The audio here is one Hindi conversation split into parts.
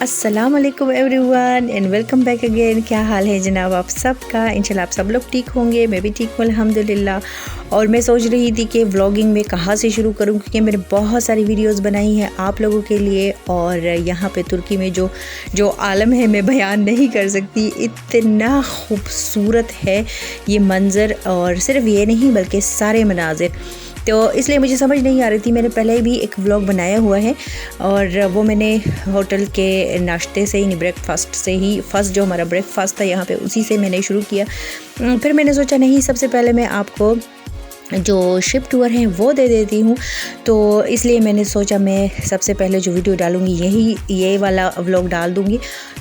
अस्सलाम वालेकुम everyone and welcome back again. क्या हाल है जनाब आप सबका? इंशाल्लाह आप सब लोग ठीक होंगे, मैं भी ठीक हूँ अल्हम्दुलिल्लाह। और मैं सोच रही थी कि व्लॉगिंग में कहाँ से शुरू करूँ, क्योंकि मैंने बहुत सारी वीडियोस बनाई हैं आप लोगों के लिए। और यहाँ पे तुर्की में जो आलम है मैं बयान नहीं कर सकती, इतना खूबसूरत है ये मंज़र। और सिर्फ ये नहीं बल्कि सारे मनाजिर, तो इसलिए मुझे समझ नहीं आ रही थी। मैंने पहले भी एक व्लॉग बनाया हुआ है और वो मैंने होटल के नाश्ते से ही, ब्रेकफास्ट से ही, फर्स्ट जो हमारा ब्रेकफास्ट था यहाँ पे उसी से मैंने शुरू किया। फिर मैंने सोचा नहीं, सबसे पहले मैं आपको जो शिप टूर हैं वो दे देती हूँ। तो इसलिए मैंने सोचा मैं सबसे पहले जो वीडियो डालूँगी ये वाला व्लॉग डाल दूँगी।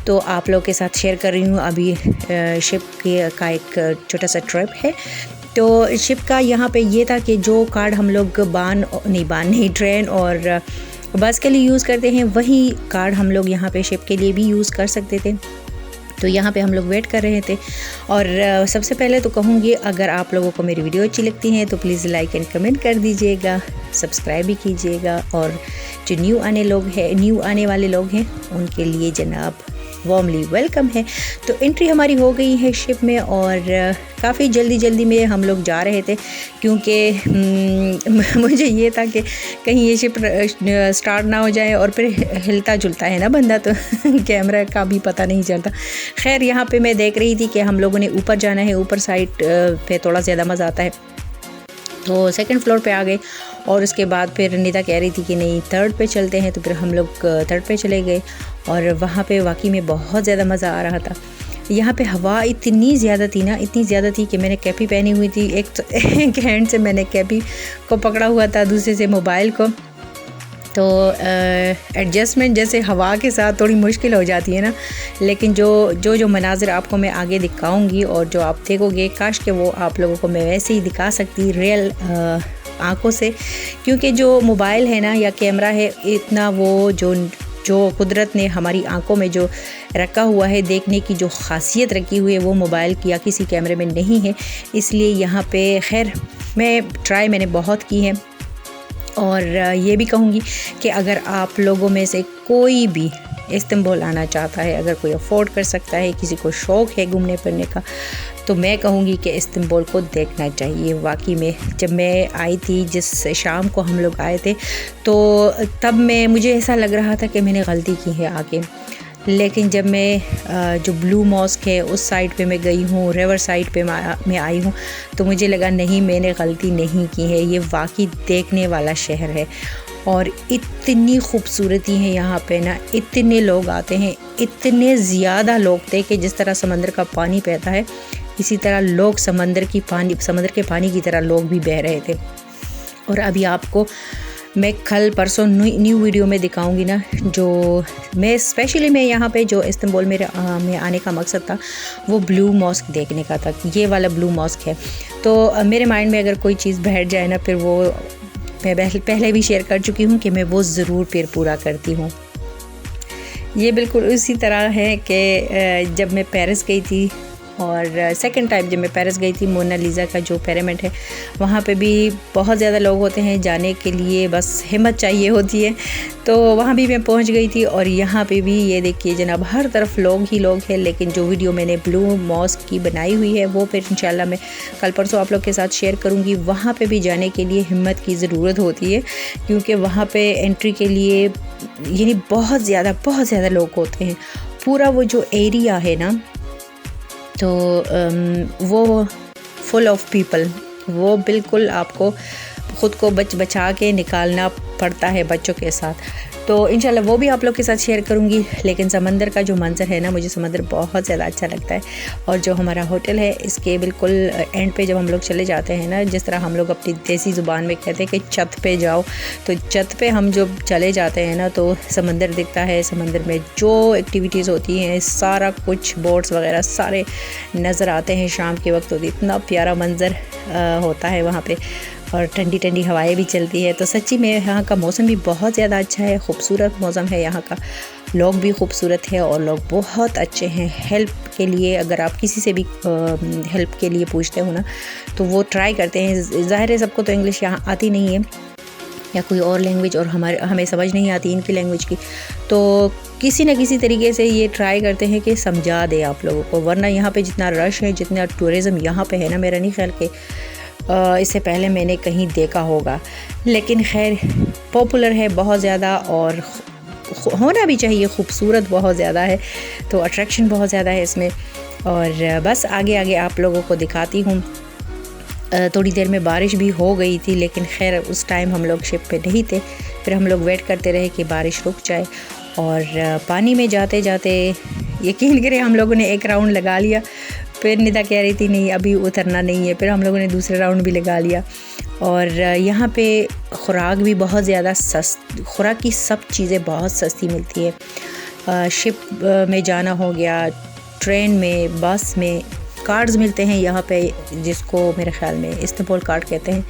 तो आप लोग के साथ शेयर कर रही हूँ। अभी शिप का एक छोटा सा ट्रिप है। तो शिप का यहाँ पे ये था कि जो कार्ड हम लोग ट्रेन और बस के लिए यूज़ करते हैं, वही कार्ड हम लोग यहाँ पे शिप के लिए भी यूज़ कर सकते थे। तो यहाँ पे हम लोग वेट कर रहे थे। और सबसे पहले तो कहूँगी, अगर आप लोगों को मेरी वीडियो अच्छी लगती है तो प्लीज़ लाइक एंड कमेंट कर दीजिएगा, सब्सक्राइब भी कीजिएगा। और जो न्यू आने वाले लोग हैं उनके लिए जनाब वार्मली वेलकम है। तो एंट्री हमारी हो गई है शिप में और काफ़ी जल्दी में हम लोग जा रहे थे, क्योंकि मुझे ये था कि कहीं ये शिप स्टार्ट ना हो जाए और फिर हिलता जुलता है ना बंदा, तो कैमरा का भी पता नहीं चलता। खैर यहाँ पे मैं देख रही थी कि हम लोगों ने ऊपर जाना है, ऊपर साइड पे थोड़ा ज़्यादा मज़ा आता है। तो सेकंड फ्लोर पे आ गए और उसके बाद फिर निदा कह रही थी कि नहीं थर्ड पे चलते हैं, तो फिर हम लोग थर्ड पे चले गए। और वहाँ पे वाकई में बहुत ज़्यादा मज़ा आ रहा था। यहाँ पे हवा इतनी ज़्यादा थी कि मैंने कैपी पहनी हुई थी। एक हैंड से मैंने कैपी को पकड़ा हुआ था, दूसरे से मोबाइल को। तो एडजस्टमेंट जैसे हवा के साथ थोड़ी मुश्किल हो जाती है ना। लेकिन जो मनाजिर आपको मैं आगे दिखाऊंगी और जो आप देखोगे, काश के वो आप लोगों को मैं वैसे ही दिखा सकती रियल आँखों से, क्योंकि जो मोबाइल है ना या कैमरा है, इतना वो जो कुदरत ने हमारी आंखों में जो रखा हुआ है, देखने की जो ख़ासियत रखी हुई है, वो मोबाइल की या किसी कैमरे में नहीं है। इसलिए यहाँ पे खैर मैंने बहुत की है। और ये भी कहूँगी कि अगर आप लोगों में से कोई भी इस्तांबुल आना चाहता है, अगर कोई अफोर्ड कर सकता है, किसी को शौक़ है घूमने फिरने का, तो मैं कहूँगी कि इस्तांबुल को देखना चाहिए। वाकई में जब मैं आई थी, जिस शाम को हम लोग आए थे, तो तब मुझे ऐसा लग रहा था कि मैंने गलती की है आके। लेकिन जब मैं जो ब्लू मॉस्क है उस साइड पे मैं गई हूँ, रिवर साइड पे मैं आई हूँ, तो मुझे लगा नहीं, मैंने गलती नहीं की है। ये वाकई देखने वाला शहर है और इतनी खूबसूरती है यहाँ पे ना। इतने लोग आते हैं, इतने ज़्यादा लोग थे कि जिस तरह समंदर का पानी बहता है, इसी तरह लोग समंदर के पानी की तरह लोग भी बह रहे थे। और अभी आपको मैं कल परसों न्यू वीडियो में दिखाऊंगी ना, जो मैं यहाँ पे जो इस्तांबुल में आने का मकसद था, वो ब्लू मॉस्क देखने का था। ये वाला ब्लू मॉस्क है। तो मेरे माइंड में अगर कोई चीज़ बैठ जाए ना, फिर वो मैं पहले भी शेयर कर चुकी हूँ कि मैं वो ज़रूर फिर पूरा करती हूँ। ये बिल्कुल उसी तरह है कि जब मैं पेरिस गई थी, और सेकंड टाइम जब मैं पेरिस गई थी, मोनालिसा का जो पिरामिड है, वहाँ पे भी बहुत ज़्यादा लोग होते हैं जाने के लिए, बस हिम्मत चाहिए होती है। तो वहाँ भी मैं पहुँच गई थी। और यहाँ पे भी ये देखिए जनाब, हर तरफ लोग ही लोग हैं। लेकिन जो वीडियो मैंने ब्लू मॉस्क की बनाई हुई है, वो फिर इंशाल्लाह मैं कल परसों आप लोग के साथ शेयर करूँगी। वहाँ पर भी जाने के लिए हिम्मत की ज़रूरत होती है, क्योंकि वहाँ पर एंट्री के लिए यानी बहुत ज़्यादा लोग होते हैं। पूरा वो जो एरिया है ना, तो वो फुल ऑफ पीपल, वो बिल्कुल आपको ख़ुद को बचा के निकालना पड़ता है बच्चों के साथ। तो इंशाल्लाह वो भी आप लोग के साथ शेयर करूँगी। लेकिन समंदर का जो मंज़र है ना, मुझे समंदर बहुत ज़्यादा अच्छा लगता है। और जो हमारा होटल है, इसके बिल्कुल एंड पे जब हम लोग चले जाते हैं ना, जिस तरह हम लोग अपनी देसी ज़ुबान में कहते हैं कि छत पे जाओ, तो छत पे हम जब चले जाते हैं ना, तो समंदर दिखता है। समंदर में जो एक्टिविटीज़ होती हैं, सारा कुछ बोट्स वगैरह सारे नज़र आते हैं शाम के वक्त। तो इतना प्यारा मंज़र होता है वहाँ पे, और ठंडी हवाएं भी चलती है। तो सच्ची में यहाँ का मौसम भी बहुत ज़्यादा अच्छा है, खूबसूरत मौसम है यहाँ का। लोग भी खूबसूरत है और लोग बहुत अच्छे हैं। हेल्प के लिए अगर आप किसी से भी हेल्प के लिए पूछते हो ना, तो वो ट्राई करते हैं। ज़ाहिर है सबको तो इंग्लिश यहाँ आती नहीं है, या कोई और लैंग्वेज और हमें समझ नहीं आती इनकी लैंग्वेज की, तो किसी न किसी तरीके से ये ट्राई करते हैं कि समझा दें आप लोगों को। वरना यहाँ पे जितना रश है, जितना टूरिज़्म यहाँ पे है ना, मेरा नहीं ख्याल कि इससे पहले मैंने कहीं देखा होगा। लेकिन खैर पॉपुलर है बहुत ज़्यादा और होना भी चाहिए, खूबसूरत बहुत ज़्यादा है, तो अट्रैक्शन बहुत ज़्यादा है इसमें। और बस आगे आगे आप लोगों को दिखाती हूँ। थोड़ी देर में बारिश भी हो गई थी, लेकिन खैर उस टाइम हम लोग शिप पे नहीं थे। फिर हम लोग वेट करते रहे कि बारिश रुक जाए। और पानी में जाते जाते यकीन करें हम लोगों ने एक राउंड लगा लिया। फिर निदा कह रही थी नहीं अभी उतरना नहीं है, फिर हम लोगों ने दूसरा राउंड भी लगा लिया। और यहाँ पे खुराक भी बहुत ज़्यादा खुराक की सब चीज़ें बहुत सस्ती मिलती है। शिप में जाना हो गया, ट्रेन में, बस में कार्ड्स मिलते हैं यहाँ पे, जिसको मेरे ख्याल में इस्तांबुल कार्ड कहते हैं।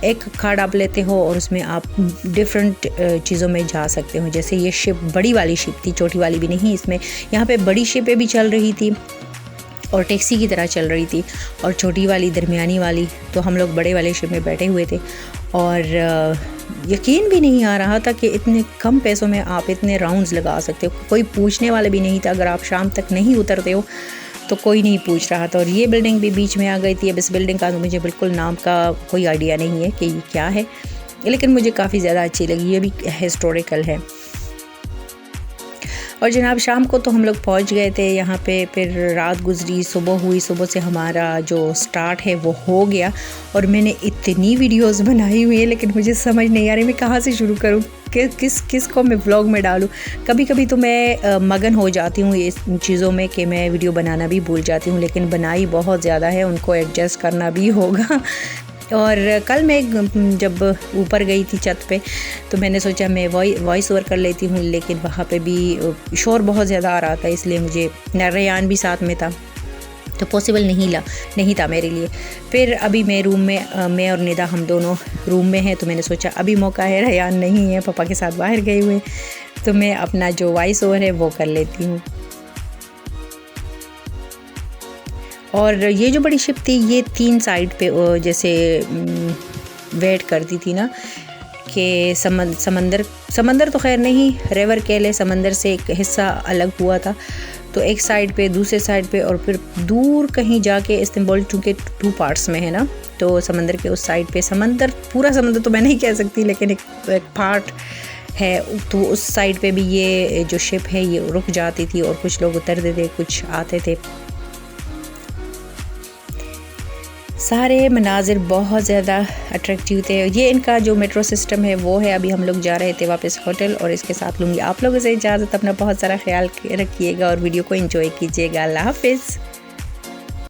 एक कार्ड आप लेते हो और उसमें आप डिफरेंट चीज़ों में जा सकते हो। जैसे ये शिप बड़ी वाली शिप थी, छोटी वाली भी नहीं। इसमें यहाँ पे बड़ी शिपें भी चल रही थी और टैक्सी की तरह चल रही थी, और छोटी वाली दरमियानी वाली। तो हम लोग बड़े वाले शिप में बैठे हुए थे और यकीन भी नहीं आ रहा था कि इतने कम पैसों में आप इतने राउंड्स लगा सकते हो। कोई पूछने वाला भी नहीं था। अगर आप शाम तक नहीं उतरते हो तो कोई नहीं पूछ रहा था। और ये बिल्डिंग भी बीच में आ गई थी। अब इस बिल्डिंग का मुझे बिल्कुल नाम का कोई आइडिया नहीं है कि ये क्या है, लेकिन मुझे काफ़ी ज़्यादा अच्छी लगी। ये भी हिस्टोरिकल है। और जनाब शाम को तो हम लोग पहुंच गए थे यहाँ पे। फिर रात गुजरी, सुबह हुई। सुबह से हमारा जो स्टार्ट है वो हो गया। और मैंने इतनी वीडियोस बनाई हुई है, लेकिन मुझे समझ नहीं आ रही मैं कहाँ से शुरू करूँ, किस को मैं व्लॉग में डालूँ। कभी कभी तो मैं मगन हो जाती हूँ इस चीज़ों में कि मैं वीडियो बनाना भी भूल जाती हूँ, लेकिन बनाई बहुत ज़्यादा है, उनको एडजस्ट करना भी होगा। और कल मैं जब ऊपर गई थी छत पे, तो मैंने सोचा मैं वॉइस ओवर कर लेती हूँ, लेकिन वहाँ पे भी शोर बहुत ज़्यादा आ रहा था, इसलिए मुझे रेयान भी साथ में था, तो पॉसिबल नहीं था मेरे लिए। फिर अभी मैं रूम में, मैं और निदा हम दोनों रूम में हैं, तो मैंने सोचा अभी मौका है, रेयान नहीं है, पापा के साथ बाहर गए हुए, तो मैं अपना जो वॉइस ओवर है वो कर लेती हूँ। और ये जो बड़ी शिप थी ये 3 साइड पे जैसे वेट करती थी ना, कि समंदर तो खैर नहीं, रिवर कह ले, समंदर से एक हिस्सा अलग हुआ था। तो एक साइड पे, दूसरे साइड पे, और फिर दूर कहीं जाके इस्तांबुल, चूँकि 2 पार्ट्स में है ना, तो समंदर के उस साइड पे, पूरा समंदर तो मैं नहीं कह सकती, लेकिन एक पार्ट है, तो उस साइड पे भी ये जो शिप है ये रुक जाती थी और कुछ लोग उतरते थे, कुछ आते थे। सारे मनाजिर बहुत ज़्यादा अट्रैक्टिव थे। ये इनका जो मेट्रो सिस्टम है वो है। अभी हम लोग जा रहे थे वापस होटल, और इसके साथ लूँगी आप लोगों से इजाज़त। अपना बहुत सारा ख्याल रखिएगा और वीडियो को एंजॉय कीजिएगा। अल्लाह हाफ़िज़।